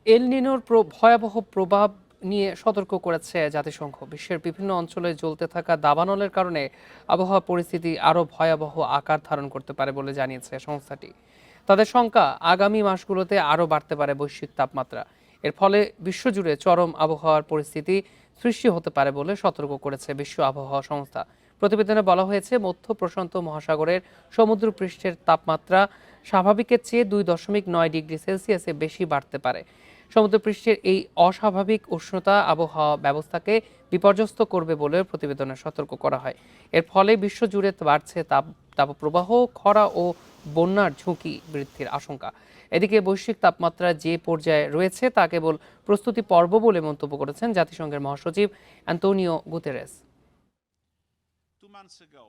এল নিনোর ভয়াবহ প্রভাব নিয়ে সতর্ক করেছে জাতিসংঘ। বিশ্বের বিভিন্ন অঞ্চলে জ্বলতে থাকা দাবানলের কারণে আবহাওয়া পরিস্থিতি আরও ভয়াবহ আকার ধারণ করতে পারে বলে জানিয়েছে সংস্থাটি। তাদের শঙ্কা, আগামী মাসগুলোতে আরও বাড়তে পারে বৈশ্বিক তাপমাত্রা। এর ফলে বিশ্বজুড়ে চরম আবহাওয়ার পরিস্থিতি সৃষ্টি হতে পারে বলে সতর্ক করেছে বিশ্ব আবহাওয়া সংস্থা। প্রতিবেদনে বলা হয়েছে, মধ্য প্রশান্ত মহাসাগরের সমুদ্রপৃষ্ঠের তাপমাত্রা স্বাভাবিকের চেয়ে 2.9 ডিগ্রি সেলসিয়াসে বেশি বাড়তে পারে। সমুদ্রপৃষ্ঠের এই অস্বাভাবিক উষ্ণতা আবহাওয়া ব্যবস্থাকে বিপর্যস্ত করবে বলে প্রতিবেদনে সতর্ক করা হয়। এর ফলে বিশ্বজুড়ে বাড়ছে তাপপ্রবাহ, খরা ও বন্যার ঝুঁকি বৃদ্ধির আশঙ্কা। এদিকে বৈশ্বিক তাপমাত্রা যে পর্যায়ে রয়েছে তা কেবল প্রস্তুতি পর্ব বলে মন্তব্য করেছেন জাতিসংঘের মহাসচিব অ্যান্তোনিও গুতেরেস। 2 months ago,